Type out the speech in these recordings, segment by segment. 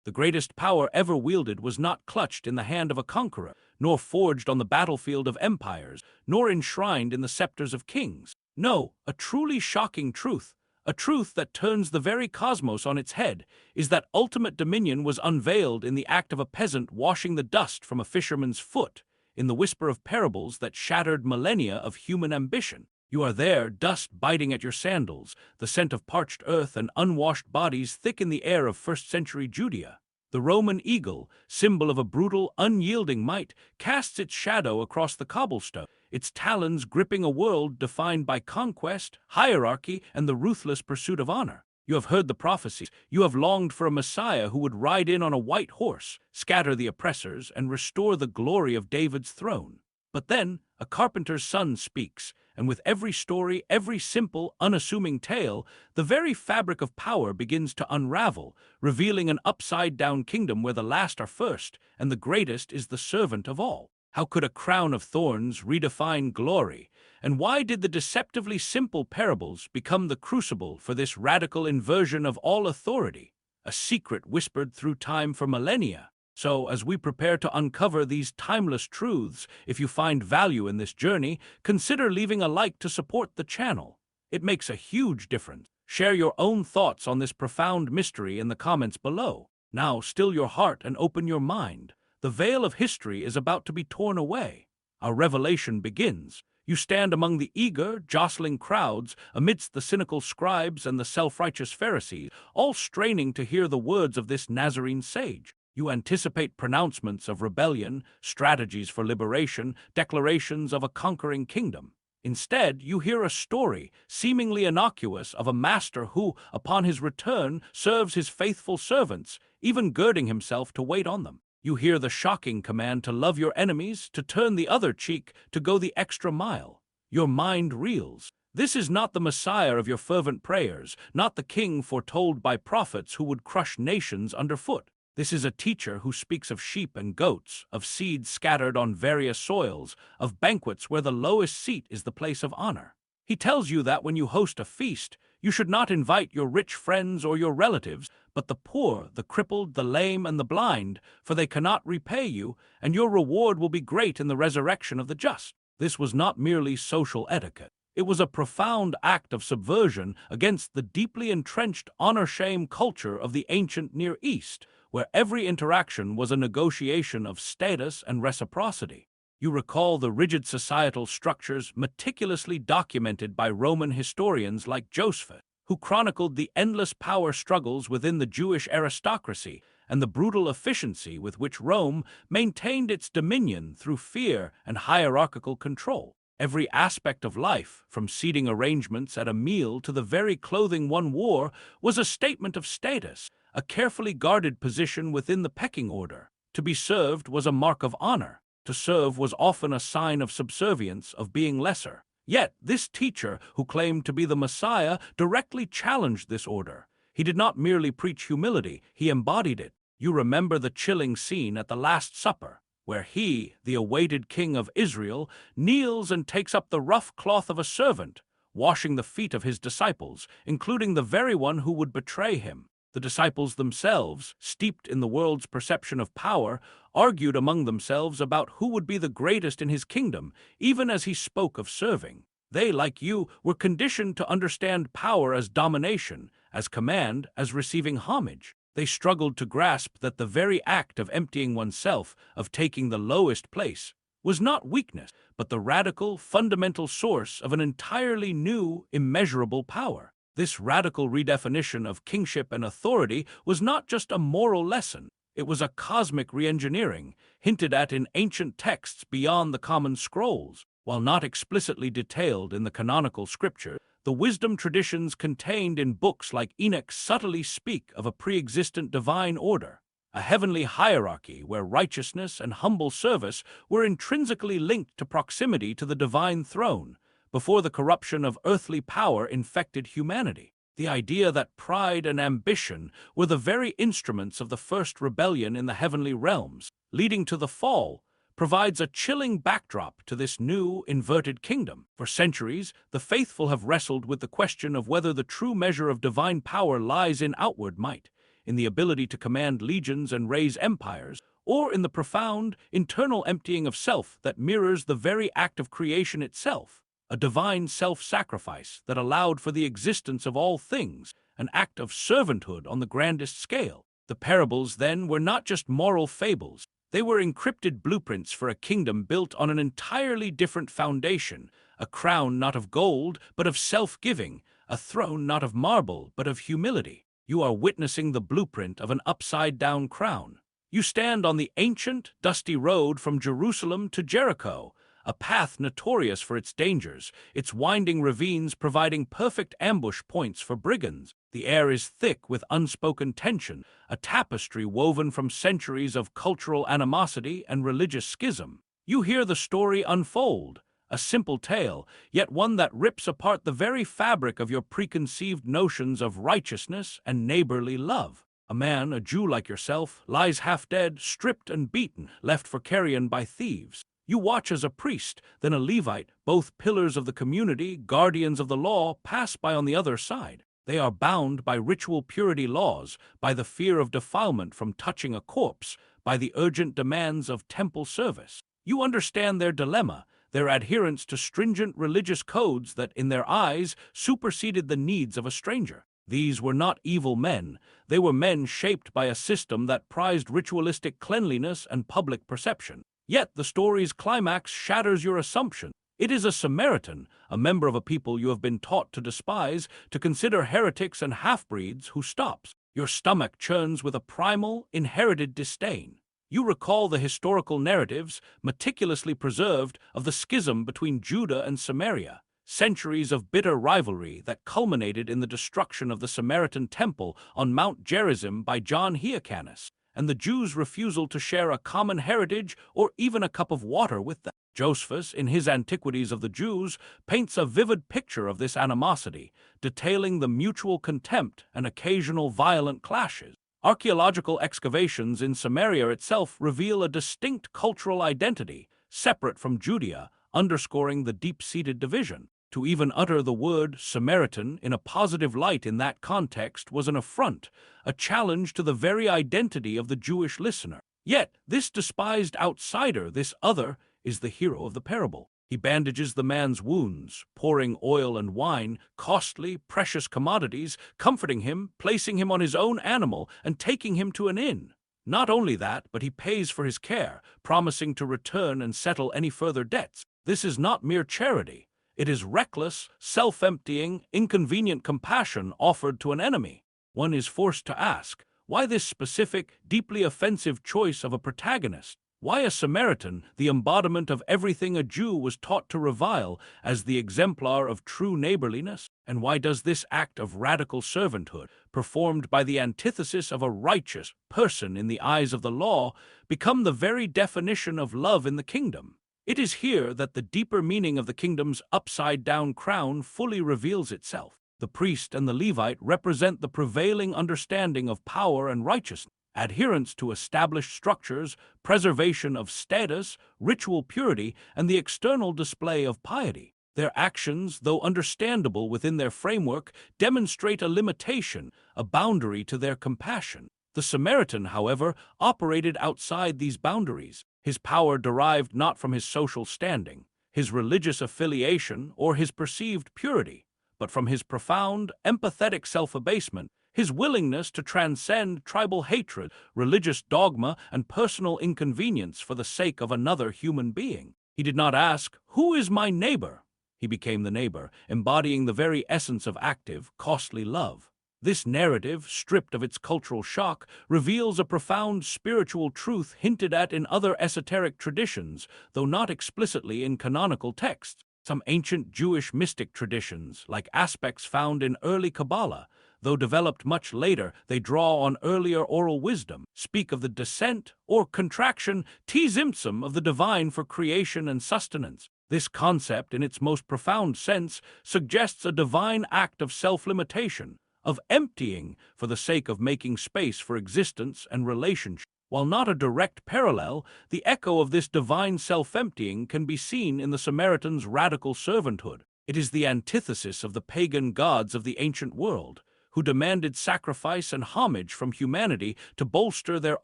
The greatest power ever wielded was not clutched in the hand of a conqueror, nor forged on the battlefield of empires, nor enshrined in the scepters of kings. No, a truly shocking truth, a truth that turns the very cosmos on its head, is that ultimate dominion was unveiled in the act of a peasant washing the dust from a fisherman's foot, in the whisper of parables that shattered millennia of human ambition. You are there, dust biting at your sandals, the scent of parched earth and unwashed bodies thick in the air of first-century Judea. The Roman eagle, symbol of a brutal, unyielding might, casts its shadow across the cobblestone, its talons gripping a world defined by conquest, hierarchy, and the ruthless pursuit of honor. You have heard the prophecies. You have longed for a Messiah who would ride in on a white horse, scatter the oppressors, and restore the glory of David's throne. But then, a carpenter's son speaks, and with every story, every simple, unassuming tale, the very fabric of power begins to unravel, revealing an upside-down kingdom where the last are first, and the greatest is the servant of all. How could a crown of thorns redefine glory? And why did the deceptively simple parables become the crucible for this radical inversion of all authority? A secret whispered through time for millennia. So, as we prepare to uncover these timeless truths, if you find value in this journey, consider leaving a like to support the channel. It makes a huge difference. Share your own thoughts on this profound mystery in the comments below. Now, still your heart and open your mind. The veil of history is about to be torn away. Our revelation begins. You stand among the eager, jostling crowds, amidst the cynical scribes and the self-righteous Pharisees, all straining to hear the words of this Nazarene sage. You anticipate pronouncements of rebellion, strategies for liberation, declarations of a conquering kingdom. Instead, you hear a story, seemingly innocuous, of a master who, upon his return, serves his faithful servants, even girding himself to wait on them. You hear the shocking command to love your enemies, to turn the other cheek, to go the extra mile. Your mind reels. This is not the Messiah of your fervent prayers, not the king foretold by prophets who would crush nations underfoot. This is a teacher who speaks of sheep and goats, of seeds scattered on various soils, of banquets where the lowest seat is the place of honor. He tells you that when you host a feast, you should not invite your rich friends or your relatives, but the poor, the crippled, the lame, and the blind, for they cannot repay you, and your reward will be great in the resurrection of the just. This was not merely social etiquette. It was a profound act of subversion against the deeply entrenched honor-shame culture of the ancient Near East, where every interaction was a negotiation of status and reciprocity. You recall the rigid societal structures meticulously documented by Roman historians like Josephus, who chronicled the endless power struggles within the Jewish aristocracy and the brutal efficiency with which Rome maintained its dominion through fear and hierarchical control. Every aspect of life, from seating arrangements at a meal to the very clothing one wore, was a statement of status, a carefully guarded position within the pecking order. To be served was a mark of honor. To serve was often a sign of subservience, of being lesser. Yet, this teacher, who claimed to be the Messiah, directly challenged this order. He did not merely preach humility, he embodied it. You remember the chilling scene at the Last Supper, where he, the awaited king of Israel, kneels and takes up the rough cloth of a servant, washing the feet of his disciples, including the very one who would betray him. The disciples themselves, steeped in the world's perception of power, argued among themselves about who would be the greatest in his kingdom, even as he spoke of serving. They, like you, were conditioned to understand power as domination, as command, as receiving homage. They struggled to grasp that the very act of emptying oneself, of taking the lowest place, was not weakness, but the radical, fundamental source of an entirely new, immeasurable power. This radical redefinition of kingship and authority was not just a moral lesson, it was a cosmic reengineering, hinted at in ancient texts beyond the common scrolls. While not explicitly detailed in the canonical scripture, the wisdom traditions contained in books like Enoch subtly speak of a pre-existent divine order, a heavenly hierarchy where righteousness and humble service were intrinsically linked to proximity to the divine throne, before the corruption of earthly power infected humanity. The idea that pride and ambition were the very instruments of the first rebellion in the heavenly realms, leading to the fall, provides a chilling backdrop to this new, inverted kingdom. For centuries, the faithful have wrestled with the question of whether the true measure of divine power lies in outward might, in the ability to command legions and raise empires, or in the profound, internal emptying of self that mirrors the very act of creation itself, a divine self-sacrifice that allowed for the existence of all things, an act of servanthood on the grandest scale. The parables, then, were not just moral fables. They were encrypted blueprints for a kingdom built on an entirely different foundation, a crown not of gold, but of self-giving, a throne not of marble, but of humility. You are witnessing the blueprint of an upside-down crown. You stand on the ancient, dusty road from Jerusalem to Jericho, a path notorious for its dangers, its winding ravines providing perfect ambush points for brigands. The air is thick with unspoken tension, a tapestry woven from centuries of cultural animosity and religious schism. You hear the story unfold, a simple tale, yet one that rips apart the very fabric of your preconceived notions of righteousness and neighborly love. A man, a Jew like yourself, lies half dead, stripped and beaten, left for carrion by thieves. You watch as a priest, then a Levite, both pillars of the community, guardians of the law, pass by on the other side. They are bound by ritual purity laws, by the fear of defilement from touching a corpse, by the urgent demands of temple service. You understand their dilemma, their adherence to stringent religious codes that, in their eyes, superseded the needs of a stranger. These were not evil men. They were men shaped by a system that prized ritualistic cleanliness and public perception. Yet the story's climax shatters your assumption. It is a Samaritan, a member of a people you have been taught to despise, to consider heretics and half-breeds, who stops. Your stomach churns with a primal, inherited disdain. You recall the historical narratives, meticulously preserved, of the schism between Judah and Samaria, centuries of bitter rivalry that culminated in the destruction of the Samaritan temple on Mount Gerizim by John Hyrcanus, and the Jews' refusal to share a common heritage or even a cup of water with them. Josephus, in his Antiquities of the Jews, paints a vivid picture of this animosity, detailing the mutual contempt and occasional violent clashes. Archaeological excavations in Samaria itself reveal a distinct cultural identity, separate from Judea, underscoring the deep-seated division. To even utter the word Samaritan in a positive light in that context was an affront, a challenge to the very identity of the Jewish listener. Yet, this despised outsider, this other, is the hero of the parable. He bandages the man's wounds, pouring oil and wine, costly, precious commodities, comforting him, placing him on his own animal, and taking him to an inn. Not only that, but he pays for his care, promising to return and settle any further debts. This is not mere charity. It is reckless, self-emptying, inconvenient compassion offered to an enemy. One is forced to ask, why this specific, deeply offensive choice of a protagonist? Why a Samaritan, the embodiment of everything a Jew was taught to revile as the exemplar of true neighborliness? And why does this act of radical servanthood, performed by the antithesis of a righteous person in the eyes of the law, become the very definition of love in the kingdom? It is here that the deeper meaning of the kingdom's upside-down crown fully reveals itself. The priest and the Levite represent the prevailing understanding of power and righteousness, adherence to established structures, preservation of status, ritual purity, and the external display of piety. Their actions, though understandable within their framework, demonstrate a limitation, a boundary to their compassion. The Samaritan, however, operated outside these boundaries. His power derived not from his social standing, his religious affiliation, or his perceived purity, but from his profound, empathetic self-abasement, his willingness to transcend tribal hatred, religious dogma, and personal inconvenience for the sake of another human being. He did not ask, "Who is my neighbor?" He became the neighbor, embodying the very essence of active, costly love. This narrative, stripped of its cultural shock, reveals a profound spiritual truth hinted at in other esoteric traditions, though not explicitly in canonical texts. Some ancient Jewish mystic traditions, like aspects found in early Kabbalah, though developed much later, they draw on earlier oral wisdom, speak of the descent or contraction, tzimtzum of the divine for creation and sustenance. This concept, in its most profound sense, suggests a divine act of self-limitation, of emptying for the sake of making space for existence and relationship. While not a direct parallel, the echo of this divine self-emptying can be seen in the Samaritan's radical servanthood. It is the antithesis of the pagan gods of the ancient world, who demanded sacrifice and homage from humanity to bolster their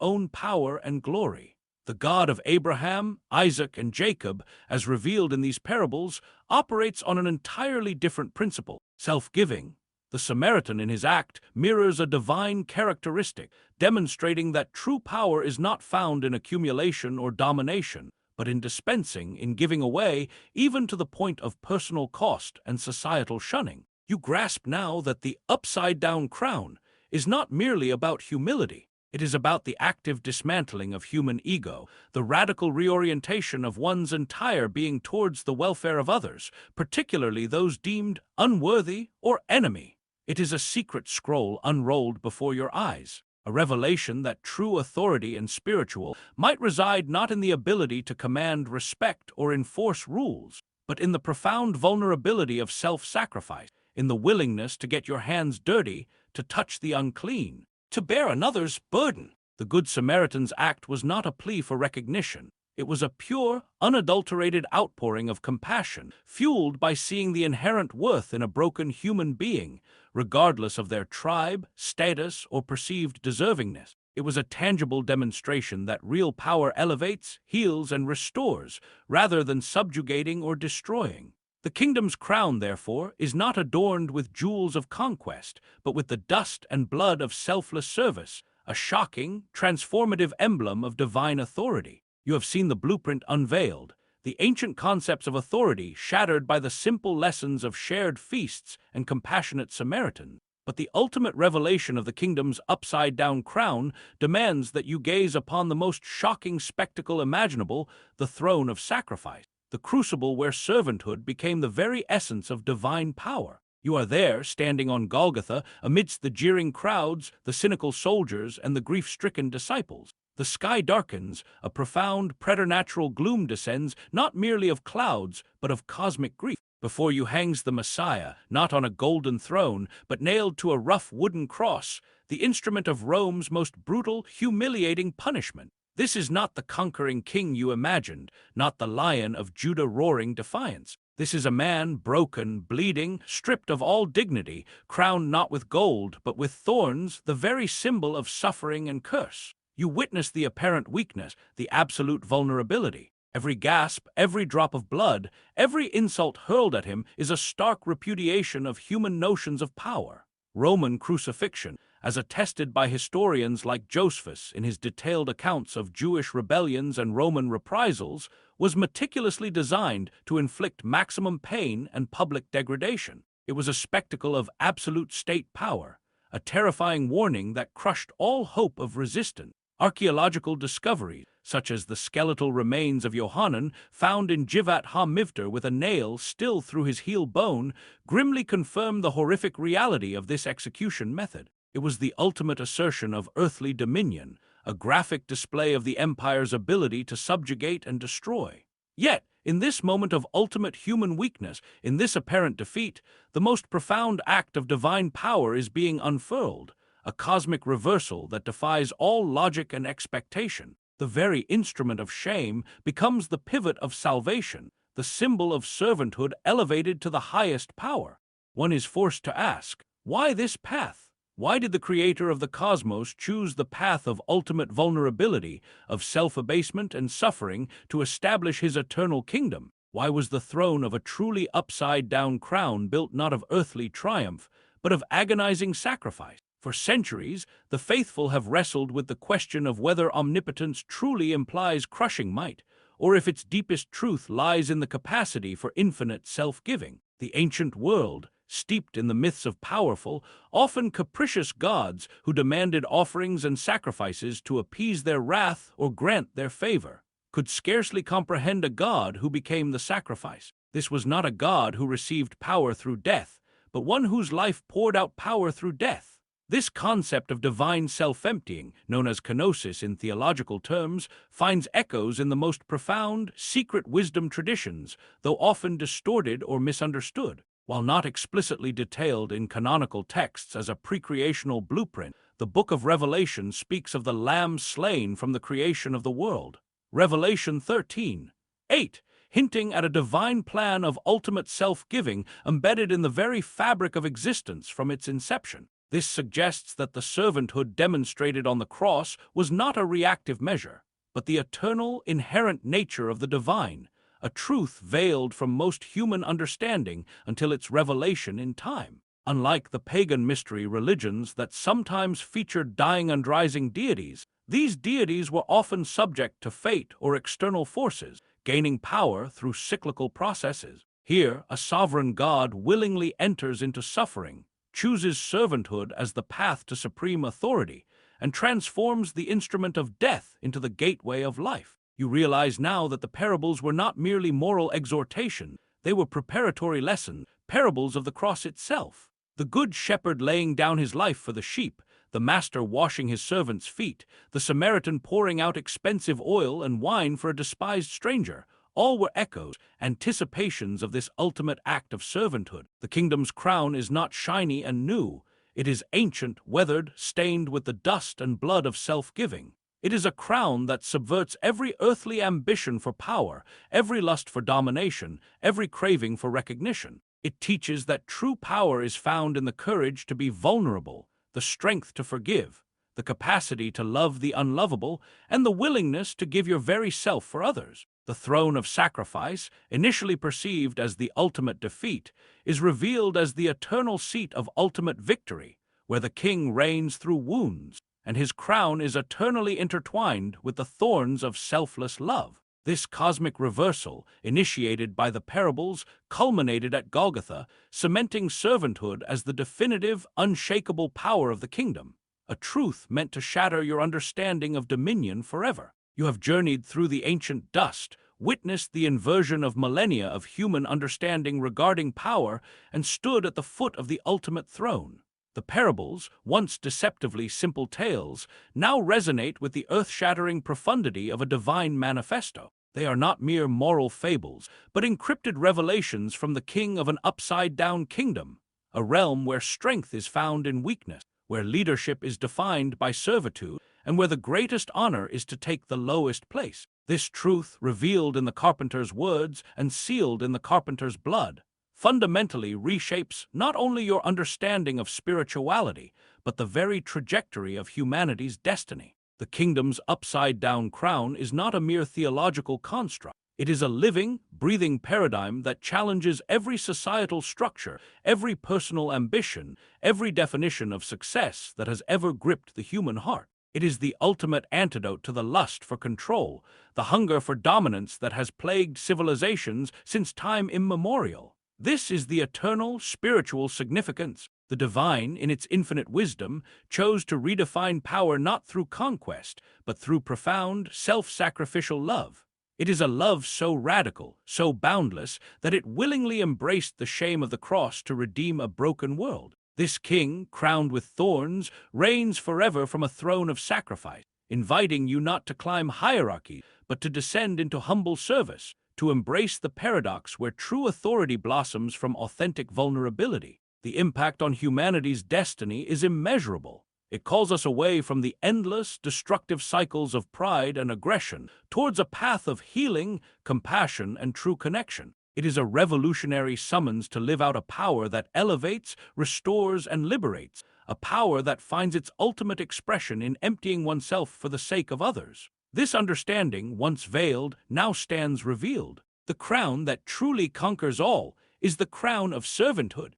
own power and glory. The God of Abraham, Isaac, and Jacob, as revealed in these parables, operates on an entirely different principle: self-giving. The Samaritan in his act mirrors a divine characteristic, demonstrating that true power is not found in accumulation or domination, but in dispensing, in giving away, even to the point of personal cost and societal shunning. You grasp now that the upside-down crown is not merely about humility. It is about the active dismantling of human ego, the radical reorientation of one's entire being towards the welfare of others, particularly those deemed unworthy or enemy. It is a secret scroll unrolled before your eyes, a revelation that true authority and spiritual might reside not in the ability to command respect or enforce rules, but in the profound vulnerability of self-sacrifice, in the willingness to get your hands dirty, to touch the unclean, to bear another's burden. The Good Samaritan's act was not a plea for recognition. It was a pure, unadulterated outpouring of compassion, fueled by seeing the inherent worth in a broken human being, regardless of their tribe, status, or perceived deservingness. It was a tangible demonstration that real power elevates, heals, and restores, rather than subjugating or destroying. The kingdom's crown, therefore, is not adorned with jewels of conquest, but with the dust and blood of selfless service, a shocking, transformative emblem of divine authority. You have seen the blueprint unveiled, the ancient concepts of authority shattered by the simple lessons of shared feasts and compassionate Samaritans. But the ultimate revelation of the kingdom's upside-down crown demands that you gaze upon the most shocking spectacle imaginable, the throne of sacrifice, the crucible where servanthood became the very essence of divine power. You are there, standing on Golgotha, amidst the jeering crowds, the cynical soldiers, and the grief-stricken disciples. The sky darkens, a profound preternatural gloom descends, not merely of clouds, but of cosmic grief. Before you hangs the Messiah, not on a golden throne, but nailed to a rough wooden cross, the instrument of Rome's most brutal, humiliating punishment. This is not the conquering king you imagined, not the Lion of Judah roaring defiance. This is a man broken, bleeding, stripped of all dignity, crowned not with gold, but with thorns, the very symbol of suffering and curse. You witness the apparent weakness, the absolute vulnerability. Every gasp, every drop of blood, every insult hurled at him is a stark repudiation of human notions of power. Roman crucifixion, as attested by historians like Josephus in his detailed accounts of Jewish rebellions and Roman reprisals, was meticulously designed to inflict maximum pain and public degradation. It was a spectacle of absolute state power, a terrifying warning that crushed all hope of resistance. Archaeological discoveries, such as the skeletal remains of Yohanan, found in Jivat ha-Mivtar with a nail still through his heel bone, grimly confirm the horrific reality of this execution method. It was the ultimate assertion of earthly dominion, a graphic display of the empire's ability to subjugate and destroy. Yet, in this moment of ultimate human weakness, in this apparent defeat, the most profound act of divine power is being unfurled, a cosmic reversal that defies all logic and expectation. The very instrument of shame becomes the pivot of salvation, the symbol of servanthood elevated to the highest power. One is forced to ask, why this path? Why did the creator of the cosmos choose the path of ultimate vulnerability, of self-abasement and suffering to establish his eternal kingdom? Why was the throne of a truly upside-down crown built not of earthly triumph, but of agonizing sacrifice? For centuries, the faithful have wrestled with the question of whether omnipotence truly implies crushing might, or if its deepest truth lies in the capacity for infinite self-giving. The ancient world, steeped in the myths of powerful, often capricious gods who demanded offerings and sacrifices to appease their wrath or grant their favor, could scarcely comprehend a God who became the sacrifice. This was not a God who received power through death, but one whose life poured out power through death. This concept of divine self-emptying, known as kenosis in theological terms, finds echoes in the most profound, secret wisdom traditions, though often distorted or misunderstood. While not explicitly detailed in canonical texts as a pre-creational blueprint, the Book of Revelation speaks of the Lamb slain from the creation of the world. Revelation 13:8, hinting at a divine plan of ultimate self-giving embedded in the very fabric of existence from its inception. This suggests that the servanthood demonstrated on the cross was not a reactive measure, but the eternal, inherent nature of the divine, a truth veiled from most human understanding until its revelation in time. Unlike the pagan mystery religions that sometimes featured dying and rising deities, these deities were often subject to fate or external forces, gaining power through cyclical processes. Here, a sovereign God willingly enters into suffering, chooses servanthood as the path to supreme authority, and transforms the instrument of death into the gateway of life. You realize now that the parables were not merely moral exhortation, they were preparatory lessons, parables of the cross itself. The good shepherd laying down his life for the sheep, the master washing his servants' feet, the Samaritan pouring out expensive oil and wine for a despised stranger, all were echoes, anticipations of this ultimate act of servanthood. The kingdom's crown is not shiny and new. It is ancient, weathered, stained with the dust and blood of self-giving. It is a crown that subverts every earthly ambition for power, every lust for domination, every craving for recognition. It teaches that true power is found in the courage to be vulnerable, the strength to forgive, the capacity to love the unlovable, and the willingness to give your very self for others. The throne of sacrifice, initially perceived as the ultimate defeat, is revealed as the eternal seat of ultimate victory, where the king reigns through wounds, and his crown is eternally intertwined with the thorns of selfless love. This cosmic reversal, initiated by the parables, culminated at Golgotha, cementing servanthood as the definitive, unshakable power of the kingdom, a truth meant to shatter your understanding of dominion forever. You have journeyed through the ancient dust, witnessed the inversion of millennia of human understanding regarding power, and stood at the foot of the ultimate throne. The parables, once deceptively simple tales, now resonate with the earth-shattering profundity of a divine manifesto. They are not mere moral fables, but encrypted revelations from the king of an upside-down kingdom, a realm where strength is found in weakness, where leadership is defined by servitude, and where the greatest honor is to take the lowest place. This truth, revealed in the carpenter's words and sealed in the carpenter's blood, fundamentally reshapes not only your understanding of spirituality, but the very trajectory of humanity's destiny. The kingdom's upside-down crown is not a mere theological construct. It is a living, breathing paradigm that challenges every societal structure, every personal ambition, every definition of success that has ever gripped the human heart. It is the ultimate antidote to the lust for control, the hunger for dominance that has plagued civilizations since time immemorial. This is the eternal, spiritual significance. The divine, in its infinite wisdom, chose to redefine power not through conquest, but through profound, self-sacrificial love. It is a love so radical, so boundless, that it willingly embraced the shame of the cross to redeem a broken world. This king, crowned with thorns, reigns forever from a throne of sacrifice, inviting you not to climb hierarchy, but to descend into humble service, to embrace the paradox where true authority blossoms from authentic vulnerability. The impact on humanity's destiny is immeasurable. It calls us away from the endless, destructive cycles of pride and aggression towards a path of healing, compassion, and true connection. It is a revolutionary summons to live out a power that elevates, restores, and liberates, a power that finds its ultimate expression in emptying oneself for the sake of others. This understanding, once veiled, now stands revealed. The crown that truly conquers all is the crown of servanthood.